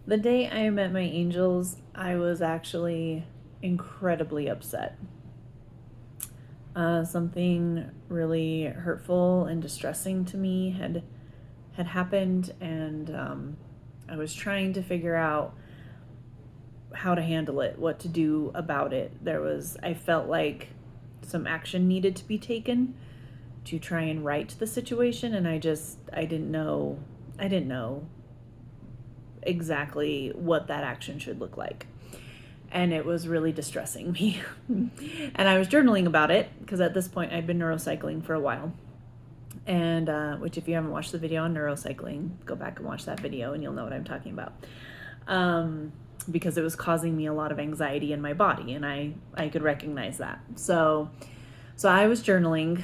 The day I met my angels, I was actually incredibly upset. Something really hurtful and distressing to me had happened, and I was trying to figure out how to handle it, what to do about it. I felt like some action needed to be taken to try and right the situation, and I didn't know exactly what that action should look like. And it was really distressing me. And I was journaling about it because at this point I'd been neurocycling for a while. And which, if you haven't watched the video on neurocycling, go back and watch that video and you'll know what I'm talking about. Because it was causing me a lot of anxiety in my body, and I could recognize that. So I was journaling,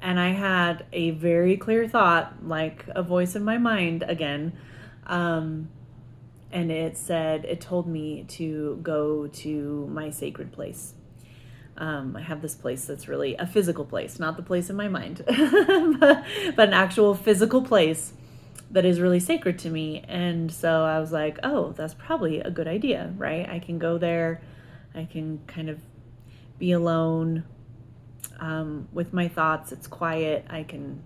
and I had a very clear thought, like a voice in my mind again. And it told me to go to my sacred place. I have this place that's really a physical place, not the place in my mind, but an actual physical place that is really sacred to me. And so I was like, oh, that's probably a good idea, right? I can go there. I can kind of be alone with my thoughts. It's quiet. I can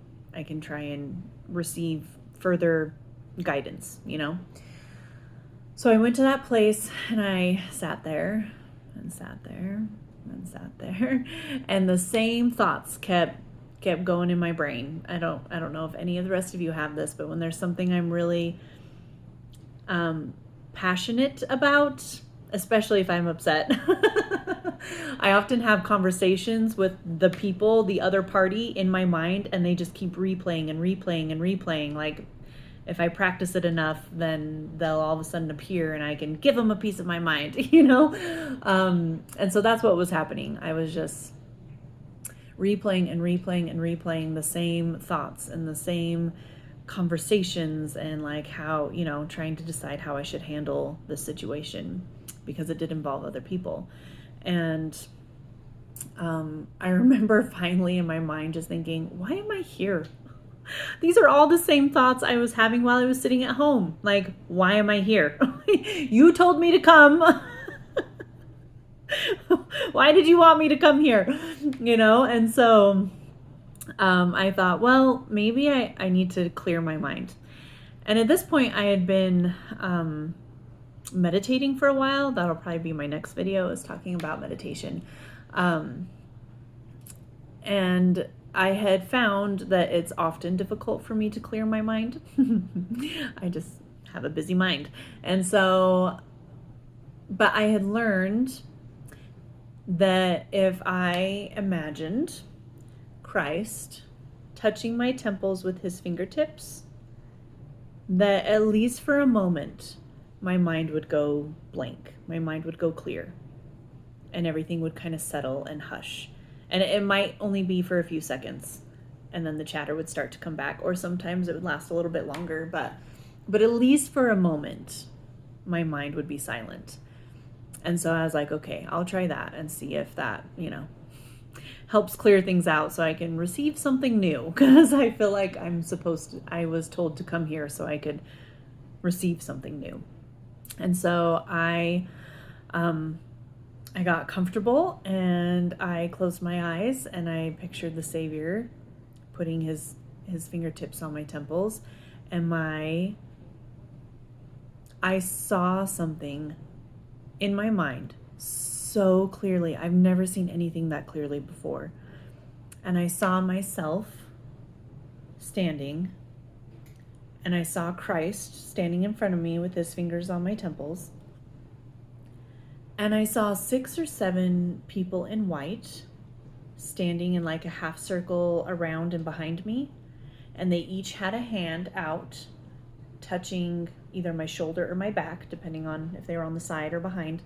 try and receive further guidance, you know? So I went to that place and I sat there and sat there and sat there, and the same thoughts kept going in my brain. I don't know if any of the rest of you have this, but when there's something I'm really passionate about, especially if I'm upset, I often have conversations with the other party in my mind, and they just keep replaying and replaying and replaying. Like, if I practice it enough, then they'll all of a sudden appear and I can give them a piece of my mind, you know? And so that's what was happening. I was just replaying and replaying and replaying the same thoughts and the same conversations, and like how, you know, trying to decide how I should handle the situation because it did involve other people. And I remember finally in my mind just thinking, why am I here? These are all the same thoughts I was having while I was sitting at home. Like, why am I here? You told me to come. Why did you want me to come here? You know? And so I thought, well, maybe I need to clear my mind. And at this point, I had been meditating for a while. That'll probably be my next video, is talking about meditation. And I had found that it's often difficult for me to clear my mind. I just have a busy mind. And so, but I had learned that if I imagined Christ touching my temples with his fingertips, that at least for a moment, my mind would go blank. My mind would go clear. And everything would kind of settle and hush. And it might only be for a few seconds, and then the chatter would start to come back, or sometimes it would last a little bit longer, but at least for a moment, my mind would be silent. And so I was like, okay, I'll try that and see if that, you know, helps clear things out so I can receive something new, because I feel like I was told to come here so I could receive something new. And so I got comfortable and I closed my eyes and I pictured the Savior putting his fingertips on my temples, and I saw something in my mind so clearly. I've never seen anything that clearly before. And I saw myself standing, and I saw Christ standing in front of me with his fingers on my temples. And I saw 6 or 7 people in white standing in like a half circle around and behind me. And they each had a hand out, touching either my shoulder or my back, depending on if they were on the side or behind.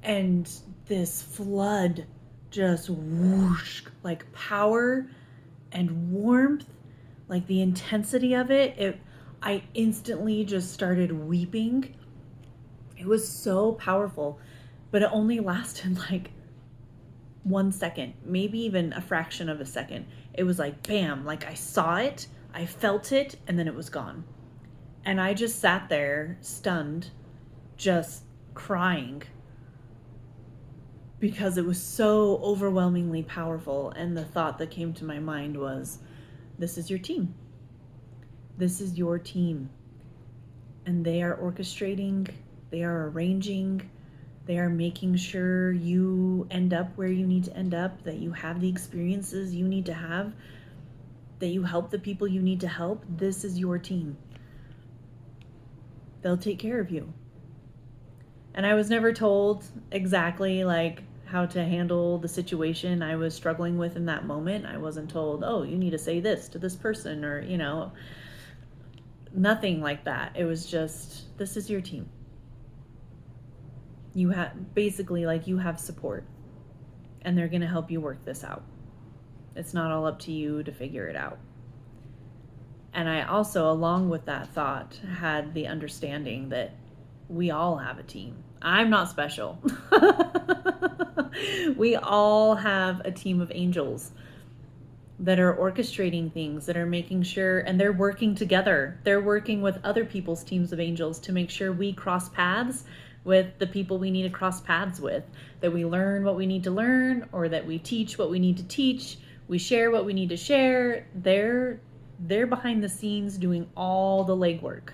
And this flood, just whoosh, like power and warmth, like the intensity of it, I instantly just started weeping. It was so powerful, but it only lasted like 1 second, maybe even a fraction of a second. It was like, bam, like I saw it, I felt it, and then it was gone. And I just sat there stunned, just crying because it was so overwhelmingly powerful. And the thought that came to my mind was, this is your team. This is your team. And they are orchestrating, they are arranging, they are making sure you end up where you need to end up, that you have the experiences you need to have, that you help the people you need to help. This is your team. They'll take care of you. And I was never told exactly like how to handle the situation I was struggling with in that moment. I wasn't told, oh, you need to say this to this person, or, nothing like that. It was just, this is your team. You have basically, like, you have support, and they're going to help you work this out. It's not all up to you to figure it out. And I also, along with that thought, had the understanding that we all have a team. I'm not special. We all have a team of angels that are orchestrating things, that are making sure, and they're working together. They're working with other people's teams of angels to make sure we cross paths with the people we need to cross paths with, that we learn what we need to learn, or that we teach what we need to teach, we share what we need to share. They're behind the scenes doing all the legwork.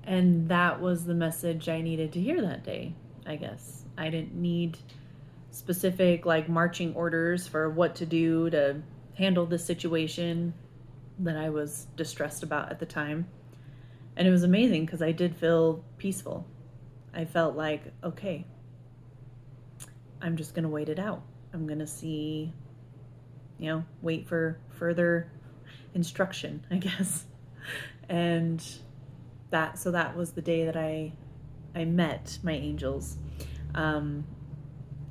And that was the message I needed to hear that day, I guess. I didn't need specific like marching orders for what to do to handle this situation that I was distressed about at the time. And it was amazing because I did feel peaceful. I felt like, okay, I'm just going to wait it out. I'm going to see, wait for further instruction, I guess. And that was the day that I met my angels.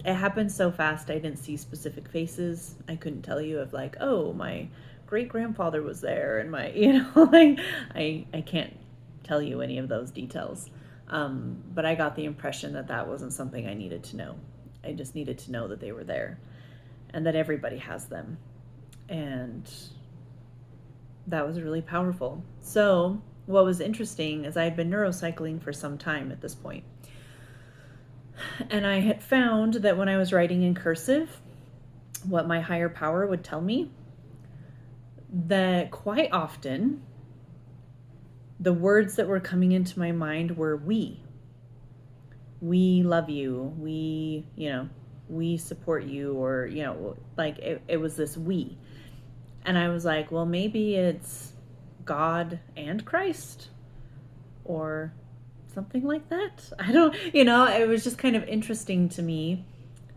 It happened so fast I didn't see specific faces. I couldn't tell you of like, oh, my great grandfather was there, and my, like, I can't tell you any of those details. But I got the impression that wasn't something I needed to know. I just needed to know that they were there and that everybody has them. And that was really powerful. So what was interesting is I had been neurocycling for some time at this point. And I had found that when I was writing in cursive, what my higher power would tell me, that quite often the words that were coming into my mind were we. We love you. We support you, or, like it was this we. And I was like, well, maybe it's God and Christ, or something like that. I don't, it was just kind of interesting to me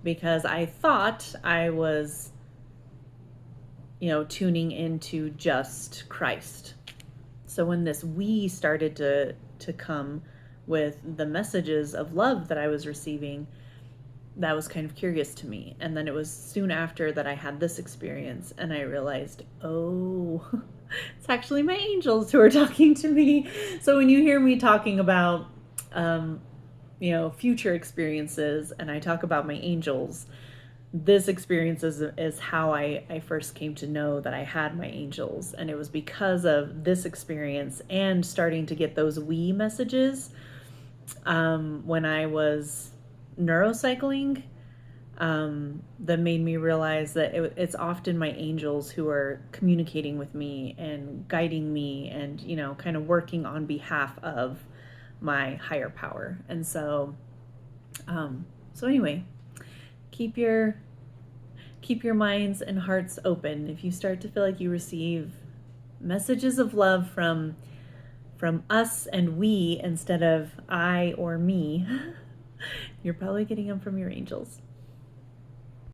because I thought I was, tuning into just Christ. So when this we started to come with the messages of love that I was receiving, that was kind of curious to me. And then it was soon after that I had this experience and I realized, oh, it's actually my angels who are talking to me. So when you hear me talking about, future experiences, and I talk about my angels, this experience is how I first came to know that I had my angels. And it was because of this experience and starting to get those we messages when I was neurocycling, that made me realize that it's often my angels who are communicating with me and guiding me and, kind of working on behalf of my higher power. And so anyway, keep your minds and hearts open. If you start to feel like you receive messages of love from us and we instead of I or me, you're probably getting them from your angels.